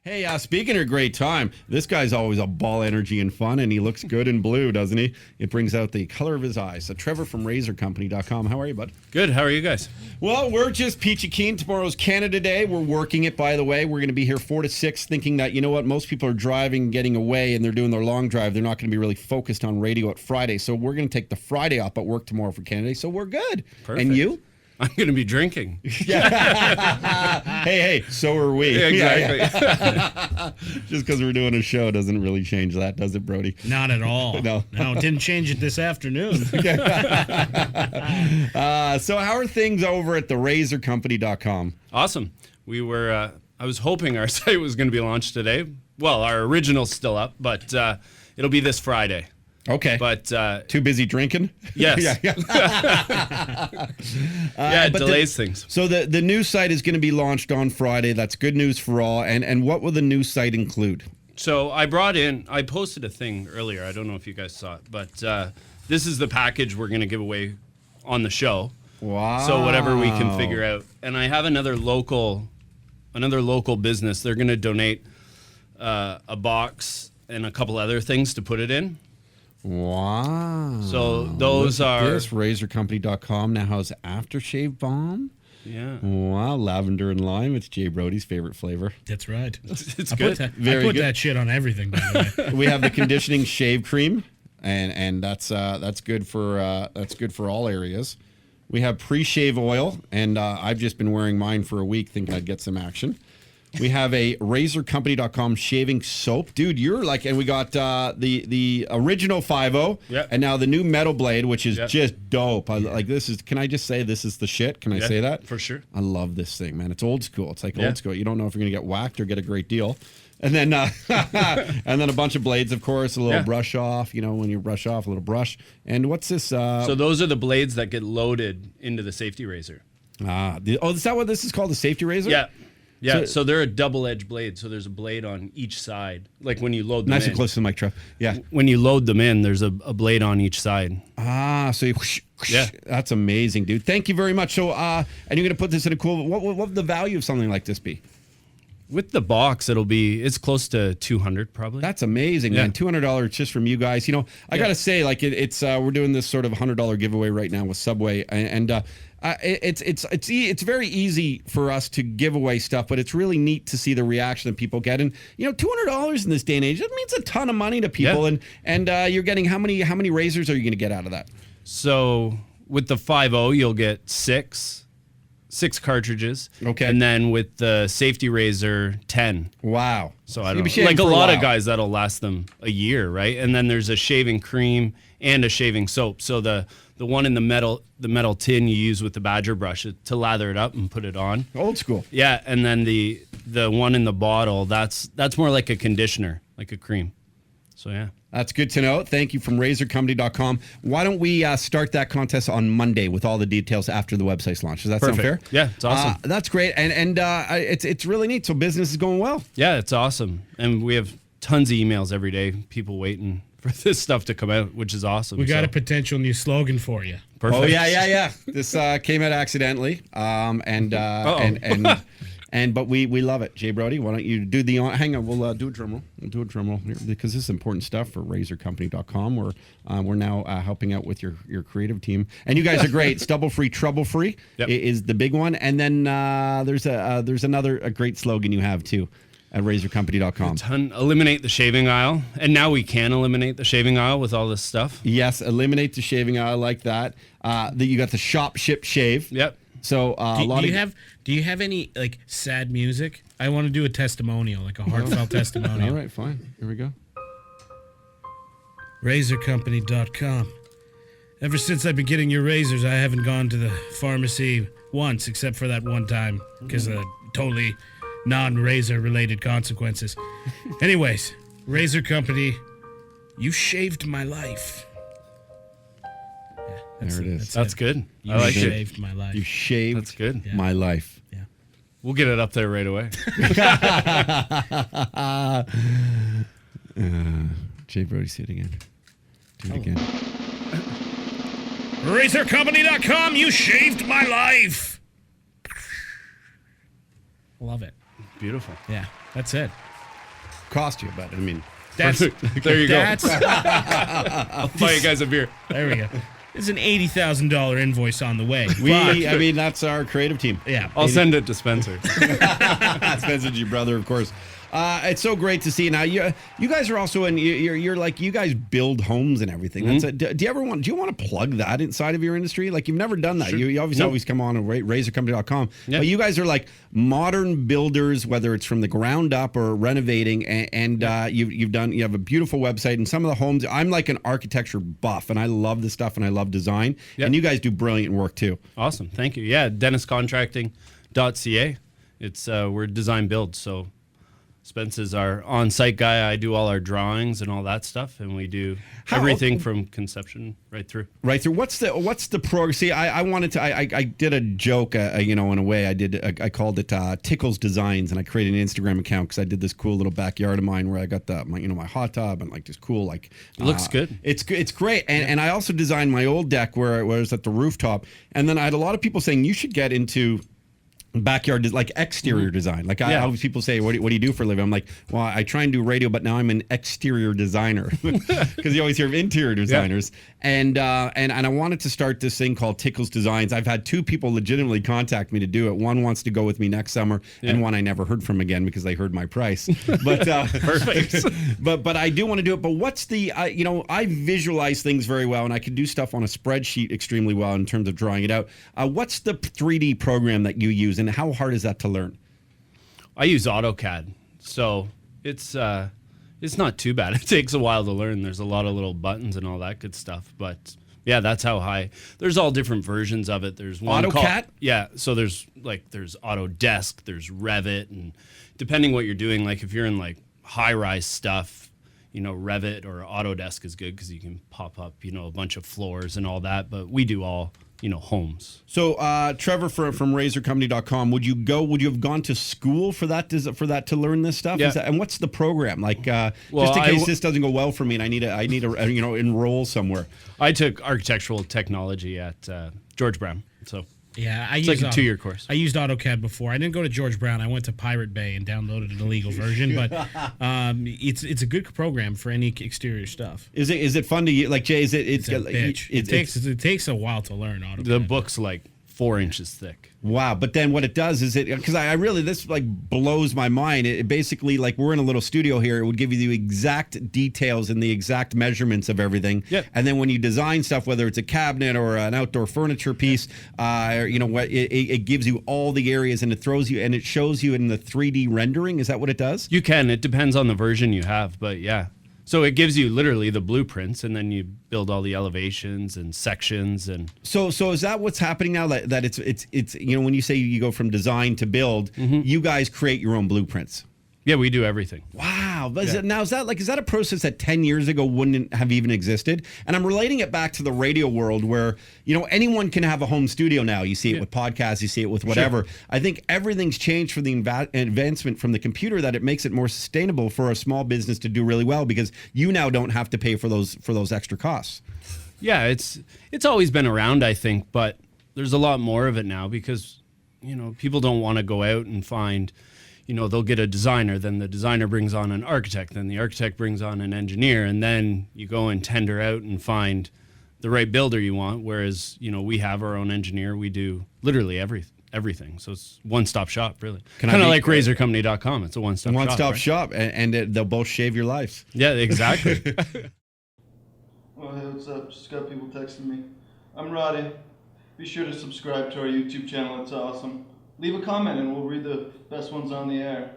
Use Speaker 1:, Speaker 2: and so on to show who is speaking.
Speaker 1: Hey, speaking of a great time, this guy's always a ball energy and fun, and he looks good in blue, doesn't he? It brings out the color of his eyes. So Trevor from RazorCompany.com. How are you, bud?
Speaker 2: Good. How are you guys?
Speaker 1: Well, we're just peachy keen. Tomorrow's Canada Day. We're working it, by the way. We're going to be here 4 to 6 thinking that, you know what, most people are driving, getting away, and they're doing their long drive. They're not going to be really focused on radio at Friday. So we're going to take the Friday off at work tomorrow for Canada Day. So we're good.
Speaker 2: Perfect.
Speaker 1: And you?
Speaker 2: I'm going to be drinking.
Speaker 1: Hey, so are we.
Speaker 2: Yeah, exactly.
Speaker 1: Just because we're doing a show doesn't really change that, does it, Brody?
Speaker 3: Not at all.
Speaker 1: No,
Speaker 3: it didn't change it this afternoon.
Speaker 1: So how are things over at the RazorCompany.com?
Speaker 2: Awesome. I was hoping our site was going to be launched today. Well, our original's still up, but it'll be this Friday.
Speaker 1: Okay.
Speaker 2: But
Speaker 1: too busy drinking?
Speaker 2: Yes.
Speaker 1: Yeah,
Speaker 2: it delays things.
Speaker 1: So the new site is going to be launched on Friday. That's good news for all. And what will the new site include?
Speaker 2: So I posted a thing earlier. I don't know if you guys saw it, but this is the package we're going to give away on the show.
Speaker 1: Wow.
Speaker 2: So whatever we can figure out. And I have another local business. They're going to donate a box and a couple other things to put it in.
Speaker 1: Wow.
Speaker 2: So those are...
Speaker 1: This RazorCompany.com now has aftershave balm.
Speaker 2: Yeah.
Speaker 1: Wow, lavender and lime. It's Jay Brody's favorite flavor.
Speaker 3: That's right.
Speaker 2: It's
Speaker 3: I
Speaker 2: good.
Speaker 3: put that shit on everything, by the way.
Speaker 1: We have the conditioning shave cream, and that's good for all areas. We have pre-shave oil, and I've just been wearing mine for a week, thinking I'd get some action. We have a RazorCompany.com shaving soap. Dude, you're like, and we got the original 5.0,
Speaker 2: yep,
Speaker 1: and now the new metal blade, which is just dope. Like, this is, can I just say this is the shit? Can I say that?
Speaker 2: For sure.
Speaker 1: I love this thing, man. It's old school. It's like old school. You don't know if you're going to get whacked or get a great deal. And then and then a bunch of blades, of course, a little brush off, when you brush off, a little brush. And what's this?
Speaker 2: So those are the blades that get loaded into the safety razor.
Speaker 1: Is that what this is called, the safety razor?
Speaker 2: Yeah. Yeah, so they're a double-edged blade, so there's a blade on each side. Like when you load them in.
Speaker 1: Nice and close to the mic, Trev. Yeah.
Speaker 2: When you load them in, there's a blade on each side.
Speaker 1: So you whoosh, whoosh. Yeah. That's amazing, dude. Thank you very much. So, and you're going to put this in a cool, what would the value of something like this be?
Speaker 2: With the box, it's close to $200 probably.
Speaker 1: That's amazing, man. $200 just from you guys. I got to say, like, it's we're doing this sort of $100 giveaway right now with Subway, and it's very easy for us to give away stuff, but it's really neat to see the reaction that people get. And $200 in this day and age, it means a ton of money to people. Yeah. And you're getting how many razors are you going to get out of that?
Speaker 2: So with the 5.0, you'll get six cartridges.
Speaker 1: Okay.
Speaker 2: And then with the safety razor, 10.
Speaker 1: Wow.
Speaker 2: So I don't know. Like a lot of guys, that'll last them a year, right? And then there's a shaving cream and a shaving soap. So the one in the metal tin you use with the badger brush to lather it up and put it on.
Speaker 1: Old school.
Speaker 2: Yeah, and then the one in the bottle, that's more like a conditioner, like a cream. So yeah.
Speaker 1: That's good to know. Thank you from RazorCompany.com. Why don't we start that contest on Monday with all the details after the website's launch? Does that sound fair?
Speaker 2: Yeah, it's awesome.
Speaker 1: That's great, and it's really neat. So business is going well.
Speaker 2: Yeah, it's awesome, and we have tons of emails every day. People waiting for this stuff to come out, which is awesome.
Speaker 3: We got a potential new slogan for you.
Speaker 2: Perfect.
Speaker 1: Oh yeah. This came out accidentally, but we love it. Jay Brody, why don't you do the hang on? We'll do a drum roll. We'll do a drum roll here because this is important stuff for RazorCompany.com. We're now helping out with your creative team, and you guys are great. Stubble free, trouble free is the big one, and then there's another great slogan you have too at RazorCompany.com.
Speaker 2: Eliminate the shaving aisle, and now we can eliminate the shaving aisle with all this stuff.
Speaker 1: Yes, eliminate the shaving aisle like that. You got the shop, ship, shave.
Speaker 2: Yep.
Speaker 1: So
Speaker 3: do you have any like sad music? I want to do a testimonial, like a heartfelt testimonial.
Speaker 1: All right, fine. Here we go.
Speaker 3: RazorCompany.com. Ever since I've been getting your razors, I haven't gone to the pharmacy once, except for that one time because of totally non-razor related consequences. Anyways, Razor Company, you shaved my life.
Speaker 1: There it is.
Speaker 2: That's good.
Speaker 3: You shaved my life.
Speaker 1: You shaved
Speaker 2: That's good.
Speaker 1: my life.
Speaker 3: Yeah.
Speaker 2: We'll get it up there right away.
Speaker 1: Jay Brody, say it again. Do it again.
Speaker 3: RazorCompany.com, you shaved my life. Love it.
Speaker 2: Beautiful.
Speaker 3: Yeah, that's it.
Speaker 1: cost you, but I mean,
Speaker 3: That's
Speaker 2: There you go.
Speaker 3: I'll
Speaker 2: Buy you guys a beer.
Speaker 3: There we go. There's an $80,000 invoice on the way.
Speaker 1: I mean, that's our creative team.
Speaker 3: Yeah.
Speaker 2: I'll send it to Spencer.
Speaker 1: Spencer's your brother, of course. It's so great to see. Now, you guys are also in. You're like, you guys build homes and everything.
Speaker 2: Mm-hmm.
Speaker 1: That's do you want to plug that inside of your industry? Like, you've never done that.
Speaker 2: Sure.
Speaker 1: You obviously always come on razorcompany.com.
Speaker 2: Yeah.
Speaker 1: But you guys are like modern builders, whether it's from the ground up or renovating. And you have a beautiful website, and some of the homes. I'm like an architecture buff, and I love this stuff, and I love design.
Speaker 2: Yep.
Speaker 1: And you guys do brilliant work too.
Speaker 2: Awesome. Thank you. Yeah, DennisContracting.ca. It's we're design build, so Spence is our on-site guy. I do all our drawings and all that stuff, and we do everything from conception right through.
Speaker 1: Right through. What's the program? See, I wanted to. I did a joke. In a way, I called it Tickles Designs, and I created an Instagram account because I did this cool little backyard of mine where I got my hot tub and like this cool like.
Speaker 2: It looks good.
Speaker 1: It's great, and I also designed my old deck where it was at the rooftop, and then I had a lot of people saying you should get into backyard, like exterior design. Like I always, people say, what do you do for a living? I'm like, well, I try and do radio, but now I'm an exterior designer because you always hear of interior designers. And I wanted to start this thing called Tickles Designs. I've had two people legitimately contact me to do it. One wants to go with me next summer, and one I never heard from again because they heard my price. But
Speaker 2: Perfect.
Speaker 1: but I do want to do it. But what's the I visualize things very well, and I can do stuff on a spreadsheet extremely well in terms of drawing it out. What's the 3D program that you use, and how hard is that to learn?
Speaker 2: I use AutoCAD, so it's not too bad. It takes a while to learn. There's a lot of little buttons and all that good stuff, but yeah, that's how high. There's all different versions of it. There's one
Speaker 1: AutoCAD?
Speaker 2: So there's Autodesk, there's Revit, and depending what you're doing, like if you're in like high-rise stuff, Revit or Autodesk is good because you can pop up, a bunch of floors and all that, but we do all homes.
Speaker 1: So, Trevor from razorcompany.com, would you have gone to school for that to learn this stuff?
Speaker 2: Yeah.
Speaker 1: And what's the program? Like, just in case this doesn't go well for me and I need to enroll somewhere.
Speaker 2: I took architectural technology at George Brown. So
Speaker 3: Yeah,
Speaker 2: it's like a 2-year course.
Speaker 3: I used AutoCAD before. I didn't go to George Brown. I went to Pirate Bay and downloaded an illegal version. But it's a good program for any exterior stuff.
Speaker 1: Is it fun to use? Like, Jay,
Speaker 3: It's a bitch. It takes a while to learn AutoCAD.
Speaker 2: The book's like 4 inches thick.
Speaker 1: Wow. But then what it does is because I really, this like blows my mind. It basically, like, we're in a little studio here. It would give you the exact details and the exact measurements of everything.
Speaker 2: Yep.
Speaker 1: And then when you design stuff, whether it's a cabinet or an outdoor furniture piece, it gives you all the areas, and it shows you in the 3D rendering. Is that what it does?
Speaker 2: You can. It depends on the version you have, but yeah. So it gives you literally the blueprints, and then you build all the elevations and sections. And
Speaker 1: so is that what's happening now? That it's when you say you go from design to build, you guys create your own blueprints.
Speaker 2: yeah, we do everything.
Speaker 1: Wow. But is that a process that 10 years ago wouldn't have even existed? And I'm relating it back to the radio world where, anyone can have a home studio now. You see it with podcasts, you see it with whatever. Sure. I think everything's changed for the advancement from the computer that it makes it more sustainable for a small business to do really well because you now don't have to pay for those extra costs.
Speaker 2: Yeah, it's always been around, I think, but there's a lot more of it now because, people don't want to go out and find, they'll get a designer, then the designer brings on an architect, then the architect brings on an engineer, and then you go and tender out and find the right builder you want, whereas, we have our own engineer. We do literally everything. So it's one-stop shop, really. Kind of like razorcompany.com. It's a one-stop shop.
Speaker 1: One-stop shop, and they'll both shave your lives.
Speaker 2: Yeah, exactly.
Speaker 4: Oh, hey, what's up? Just got people texting me. I'm Roddy. Be sure to subscribe to our YouTube channel. It's awesome. Leave a comment and we'll read the best ones on the air.